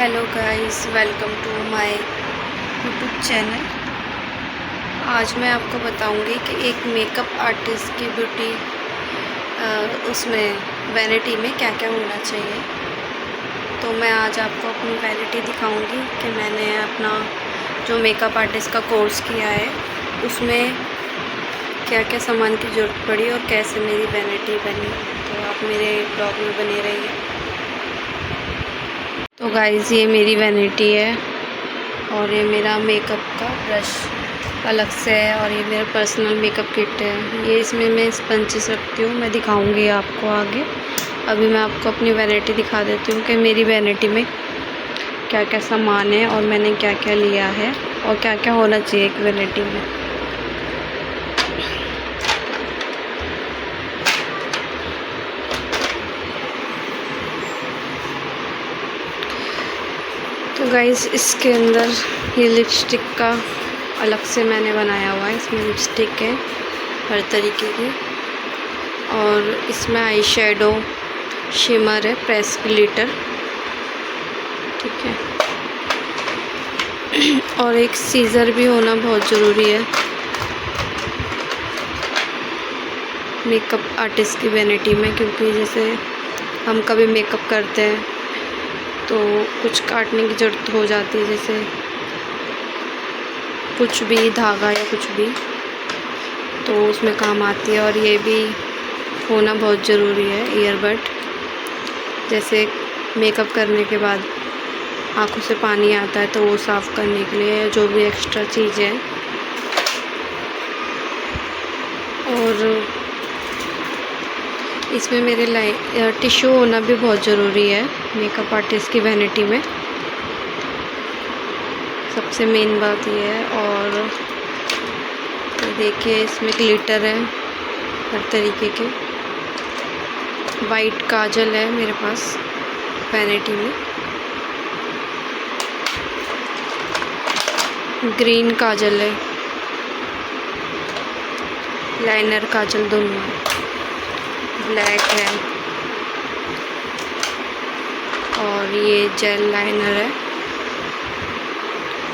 Hello guys, welcome to my YouTube channel. आज मैं आपको बताऊंगी कि एक मेकअप आर्टिस्ट की ब्यूटी उसमें वैनिटी में क्या क्या होना चाहिए। तो मैं आज आपको अपनी वैनिटी दिखाऊंगी कि मैंने अपना जो मेकअप आर्टिस्ट का कोर्स किया है उसमें क्या क्या सामान की ज़रूरत पड़ी और कैसे मेरी वैनिटी बनी। तो आप मेरे ब्लॉग में बने रहिए। तो गाइस, ये मेरी वैनिटी है और ये मेरा मेकअप का ब्रश अलग से है और ये मेरा पर्सनल मेकअप किट है। ये इसमें मैं स्पंचेस रखती हूँ, मैं दिखाऊंगी आपको आगे। अभी मैं आपको अपनी वैनिटी दिखा देती हूँ कि मेरी वैनिटी में क्या क्या सामान है और मैंने क्या क्या लिया है और क्या क्या होना चाहिए एक वैनिटी में। तो गाइस, इसके अंदर ये लिपस्टिक का अलग से मैंने बनाया हुआ है। इसमें लिपस्टिक है हर तरीके की और इसमें आई शेडो, शिमर है, प्रेस ग्लिटर, ठीक है। और एक सीज़र भी होना बहुत ज़रूरी है मेकअप आर्टिस्ट की वैनिटी में, क्योंकि जैसे हम कभी मेकअप करते हैं तो कुछ काटने की ज़रूरत हो जाती है, जैसे कुछ भी धागा या कुछ भी, तो उसमें काम आती है। और ये भी होना बहुत ज़रूरी है ईयरबड, जैसे मेकअप करने के बाद आँखों से पानी आता है तो वो साफ़ करने के लिए, जो भी एक्स्ट्रा चीज़ें हैं। और इसमें मेरे टिश्यू होना भी बहुत ज़रूरी है मेकअप आर्टिस्ट की वैनिटी में, सबसे मेन बात ये है। और ये देखिए, इसमें ग्लिटर है हर तरीके के। वाइट काजल है मेरे पास वैनिटी में, ग्रीन काजल है, लाइनर काजल दोनों है, ब्लैक है और ये जेल लाइनर है,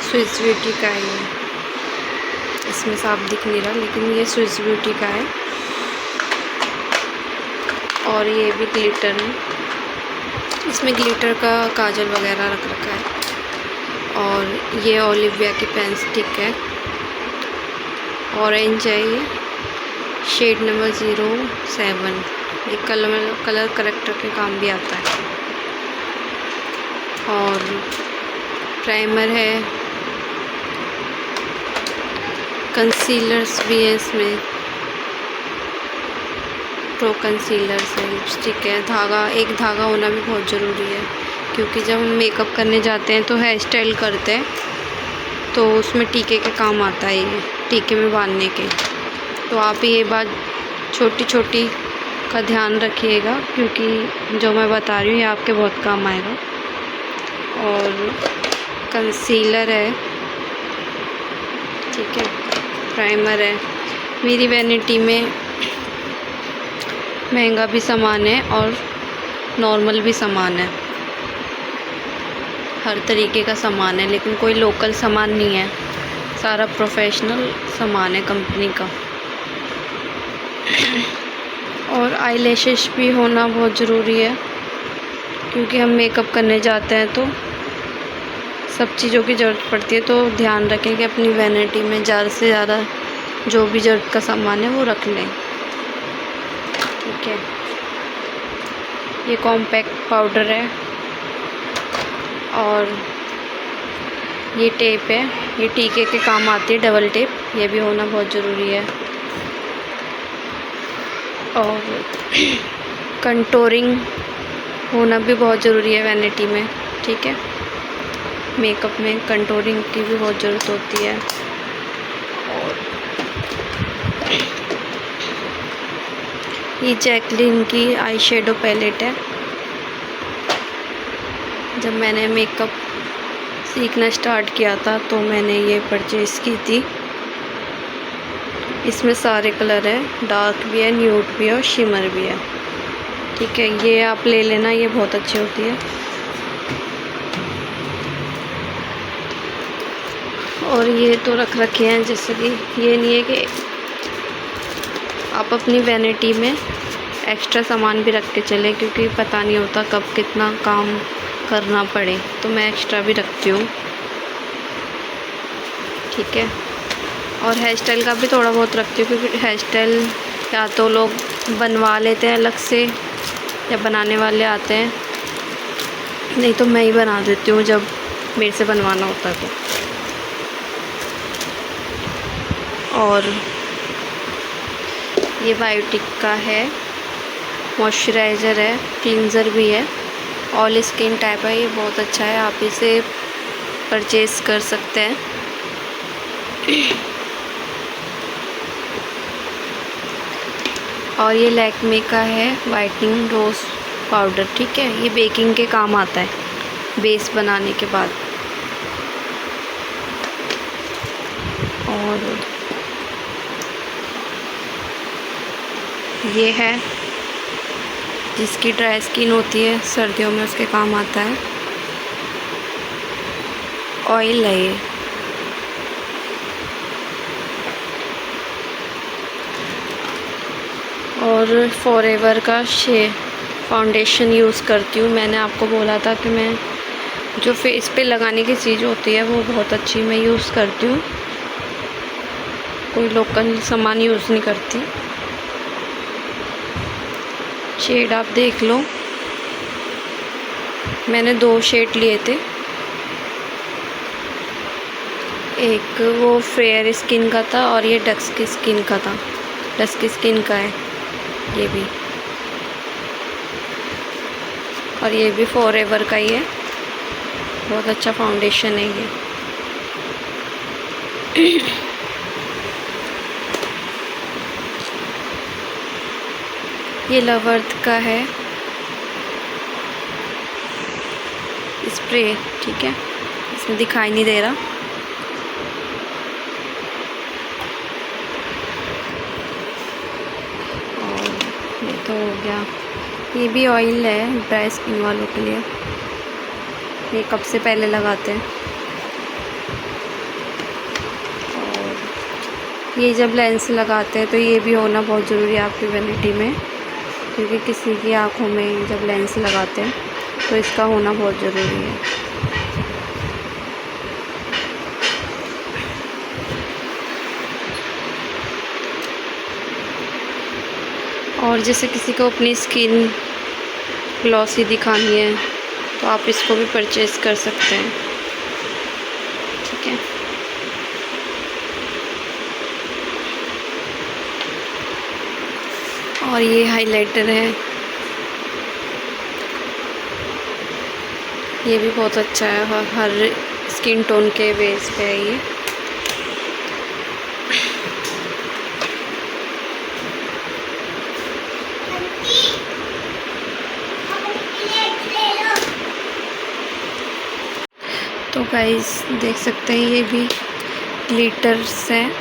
स्विस ब्यूटी का है। ये इसमें साफ दिख नहीं रहा लेकिन ये स्विस ब्यूटी का है। और ये भी ग्लिटर है, इसमें ग्लिटर का काजल वगैरह रख रखा है। और ये ओलिविया की पेन स्टिक है, ऑरेंज है, ये शेड नंबर 07। ये कलर करेक्टर के काम भी आता है। और प्राइमर है, कंसीलर्स भी है इसमें, प्रो कंसीलर्स है, लिपस्टिक है, एक धागा होना भी बहुत ज़रूरी है, क्योंकि जब हम मेकअप करने जाते हैं तो हेयर स्टाइल करते हैं तो उसमें टीके के काम आता है, ये टीके में बांधने के। तो आप ये बात छोटी छोटी का ध्यान रखिएगा, क्योंकि जो मैं बता रही हूँ ये आपके बहुत काम आएगा। और कंसीलर है, ठीक है, प्राइमर है। मेरी वैनिटी में महंगा भी सामान है और नॉर्मल भी सामान है, हर तरीके का सामान है, लेकिन कोई लोकल सामान नहीं है, सारा प्रोफेशनल सामान है कंपनी का। और आई लैशेस भी होना बहुत ज़रूरी है, क्योंकि हम मेकअप करने जाते हैं तो सब चीज़ों की ज़रूरत पड़ती है। तो ध्यान रखें कि अपनी वैनिटी में ज़्यादा से ज़्यादा जो भी ज़रूरत का सामान है वो रख लें, ठीक है। ये कॉम्पैक्ट पाउडर है और ये टेप है, ये टीके के काम आती है, डबल टेप, ये भी होना बहुत ज़रूरी है। और कंटूरिंग होना भी बहुत ज़रूरी है वैनिटी में, ठीक है। मेकअप में कंटूरिंग की भी बहुत ज़रूरत होती है। और ये जैकलिन की आई शेडो पैलेट है। जब मैंने मेकअप सीखना स्टार्ट किया था तो मैंने ये परचेज़ की थी। इसमें सारे कलर है, डार्क भी है, न्यूड भी है और शिमर भी है, ठीक है। ये आप ले लेना, ये बहुत अच्छी होती है। और ये तो रख रखे हैं, जैसे कि ये नहीं है कि आप अपनी वैनिटी में एक्स्ट्रा सामान भी रख के चले, क्योंकि पता नहीं होता कब कितना काम करना पड़े, तो मैं एक्स्ट्रा भी रखती हूँ। ठीक है। और हेयर स्टाइल का भी थोड़ा बहुत रखती हूँ, क्योंकि हेयर स्टाइल या तो लोग बनवा लेते हैं अलग से या बनाने वाले आते हैं, नहीं तो मैं ही बना देती हूँ जब मेरे से बनवाना होता है तो। और ये बायोटिक का है, मॉइस्चराइज़र है, क्लींजर भी है, ऑल स्किन टाइप है। ये बहुत अच्छा है, आप इसे परचेज़ कर सकते हैं। और ये लैक्मे का है वाइटनिंग रोज़ पाउडर। ठीक है, ये बेकिंग के काम आता है बेस बनाने के बाद। और ये है जिसकी ड्राई स्किन होती है सर्दियों में, उसके काम आता है। ऑयल है ये। और फॉरएवर का फाउंडेशन यूज़ करती हूँ। मैंने आपको बोला था कि मैं जो फेस पे लगाने की चीज़ होती है वो बहुत अच्छी मैं यूज़ करती हूँ, कोई लोकल सामान यूज़ नहीं करती। शेड आप देख लो, मैंने 2 शेड लिए थे, एक वो फेयर स्किन का था और ये डस्क स्किन का था। डस्क स्किन का है ये भी, और ये भी फॉरएवर का ही है। बहुत अच्छा फाउंडेशन है ये। ये लवर्थ का है स्प्रे। ठीक है, इसमें दिखाई नहीं दे रहा। और ये तो हो गया। ये भी ऑयल है ड्राई स्किन वालों के लिए, मेकअप से पहले लगाते हैं। और ये जब लेंस लगाते हैं तो ये भी होना बहुत ज़रूरी है आपकी वैनिटी में, क्योंकि किसी की आँखों में जब लेंस लगाते हैं तो इसका होना बहुत ज़रूरी है। और जैसे किसी को अपनी स्किन ग्लॉसी दिखानी है तो आप इसको भी परचेज़ कर सकते हैं। ठीक है। और ये हाइलाइटर है, ये भी बहुत अच्छा है, हर स्किन टोन के बेस पे है ये। तो गाइस देख सकते हैं ये भी ग्लिटर्स हैं,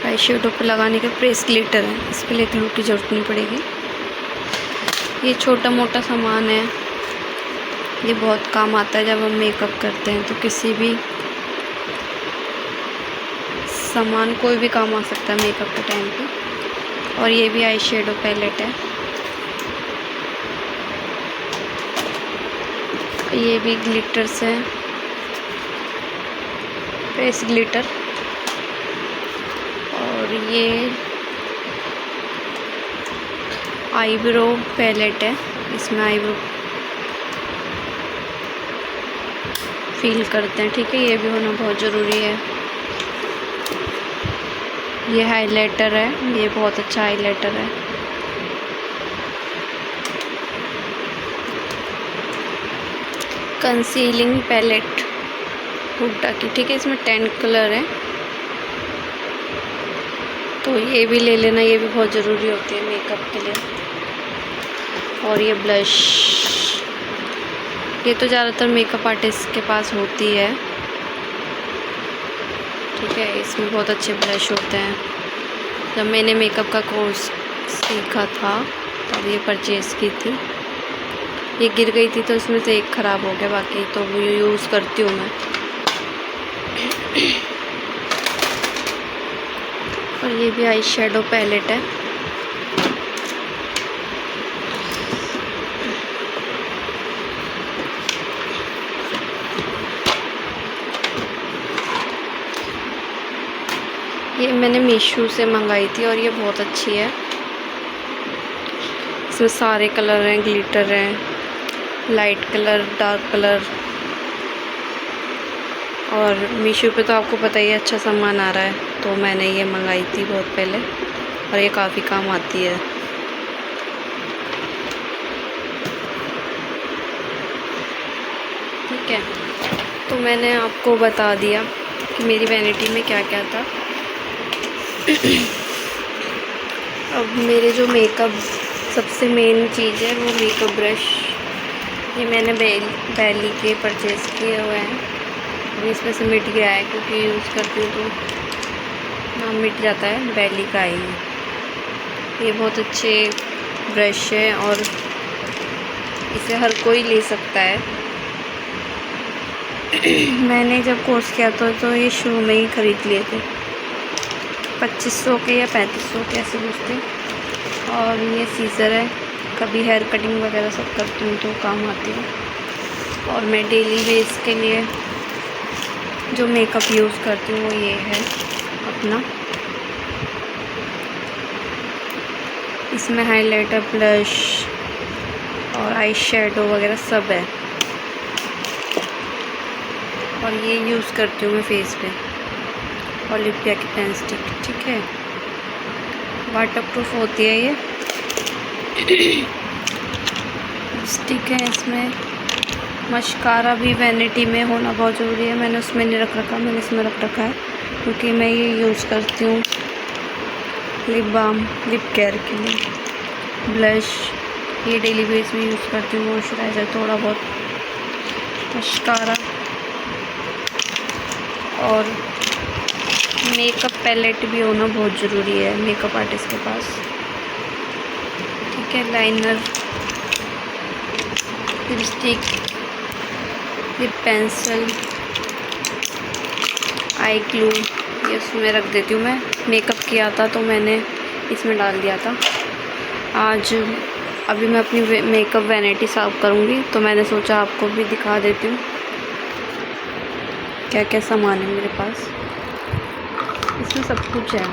आई शेडो पर लगाने के प्रेस ग्लिटर है, इसके लिए ग्लू की ज़रूरत नहीं पड़ेगी। ये छोटा मोटा सामान है, ये बहुत काम आता है जब हम मेकअप करते हैं, तो किसी भी सामान कोई भी काम आ सकता है मेकअप के टाइम पे। और ये भी आई शेडो पैलेट है, ये भी ग्लिटर्स है, फेस ग्लिटर। और ये आईब्रो पैलेट है, इसमें आईब्रो फील करते हैं। ठीक है, ये भी होना बहुत ज़रूरी है। ये हाइलाइटर है, ये बहुत अच्छा हाइलाइटर है। कंसीलिंग पैलेट हुड्डा की। ठीक है, इसमें 10 कलर है, तो ये भी ले लेना, ये भी बहुत ज़रूरी होती है मेकअप के लिए। और ये ब्लश, ये तो ज़्यादातर मेकअप आर्टिस्ट के पास होती है। ठीक है, इसमें बहुत अच्छे ब्लश होते हैं। जब मैंने मेकअप का कोर्स सीखा था तब ये परचेज़ की थी। ये गिर गई थी तो इसमें से एक ख़राब हो गया, बाकी तो वो यूज़ करती हूँ मैं। और ये भी आई शेडो पैलेट है। ये मैंने मीशो से मंगाई थी और ये बहुत अच्छी है। इसमें सारे कलर हैं, ग्लिटर हैं, लाइट कलर, डार्क कलर। और मीशो पे तो आपको पता ही है अच्छा सामान आ रहा है, तो मैंने ये मंगाई थी बहुत पहले और ये काफ़ी काम आती है। ठीक है, तो मैंने आपको बता दिया कि मेरी वैनिटी में क्या क्या था। अब मेरे जो मेकअप सबसे मेन चीज़ है वो मेकअप ब्रश। ये मैंने बैली के परचेज़ किए हुए हैं। अभी इसमें से मिट गया है क्योंकि यूज़ करती हूँ तो नाम मिट जाता है। बैली का ही ये बहुत अच्छे ब्रश है और इसे हर कोई ले सकता है। मैंने जब कोर्स किया था तो ये शुरू में ही ख़रीद लिए थे, 2500 के या 3500 के ऐसे कुछ थे। और ये सीज़र है, कभी हेयर कटिंग वगैरह सब करती हूँ तो काम आती है। और मैं डेली बेस के लिए जो मेकअप यूज़ करती हूँ वो ये है अपना। इसमें हाइलाइटर, ब्लश और आई शेडो वगैरह सब है। और ये यूज़ करती हूँ मैं फेस पे। ओलिविया की पेन स्टिक, ठीक है, वाटर प्रूफ होती है ये। स्टिक है इसमें। मस्कारा भी वैनिटी में होना बहुत ज़रूरी है। मैंने उसमें नहीं रख रखा, मैंने इसमें रख रखा है क्योंकि मैं ये यूज़ करती हूँ लिप बाम, लिप केयर के लिए। ब्लश ये डेली बेस में यूज़ करती हूँ। मॉइस्चराइज़र थोड़ा बहुत, मस्कारा और मेकअप पैलेट भी होना बहुत ज़रूरी है मेकअप आर्टिस्ट के पास। ठीक है, लाइनर, लिपस्टिक, लिप पेंसिल, आई ग्लू ये उसमें रख देती हूँ। मैं मेकअप किया था तो मैंने इसमें डाल दिया था। अभी मैं अपनी मेकअप वैनिटी साफ करूँगी तो मैंने सोचा आपको भी दिखा देती हूँ क्या क्या सामान है मेरे पास। इसमें सब कुछ है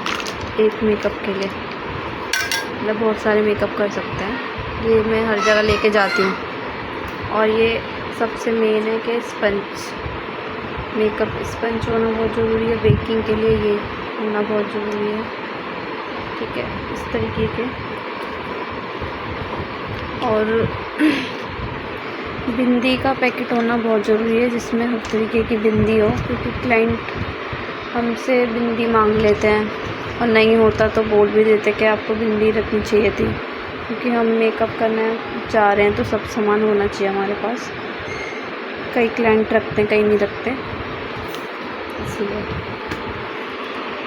एक मेकअप के लिए, मतलब बहुत सारे मेकअप कर सकते हैं। ये मैं हर जगह लेके जाती हूँ। और ये सबसे मेन है कि स्पंज, मेकअप स्पंज होना बहुत ज़रूरी है। बेकिंग के लिए ये होना बहुत ज़रूरी है। ठीक है, इस तरीके के। और बिंदी का पैकेट होना बहुत ज़रूरी है जिसमें हर तरीके की बिंदी हो, क्योंकि क्लाइंट हमसे बिंदी मांग लेते हैं और नहीं होता तो बोल भी देते कि आपको बिंदी रखनी चाहिए थी, क्योंकि हम मेकअप करने जा रहे हैं तो सब सामान होना चाहिए हमारे पास। कई क्लाइंट रखते हैं, कई नहीं रखते, इसलिए।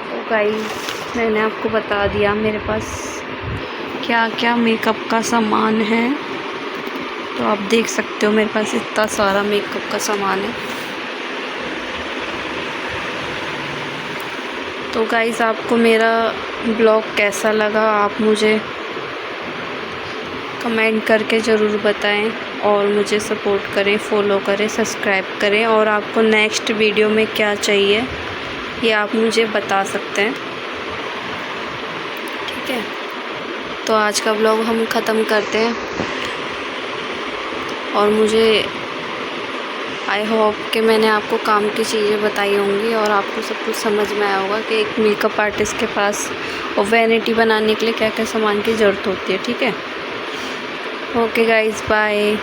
तो गाइस मैंने आपको बता दिया मेरे पास क्या क्या मेकअप का सामान है। तो आप देख सकते हो मेरे पास इतना सारा मेकअप का सामान है। तो गाइस आपको मेरा ब्लॉग कैसा लगा आप मुझे कमेंट करके ज़रूर बताएं और मुझे सपोर्ट करें, फॉलो करें, सब्सक्राइब करें। और आपको नेक्स्ट वीडियो में क्या चाहिए ये आप मुझे बता सकते हैं। ठीक है, तो आज का ब्लॉग हम ख़त्म करते हैं। और मुझे आई होप कि मैंने आपको काम की चीज़ें बताई होंगी और आपको सब कुछ समझ में आया होगा कि एक मेकअप आर्टिस्ट के पास और वैनिटी बनाने के लिए क्या क्या सामान की ज़रूरत होती है। ठीक है, ओके गाइस, बाय।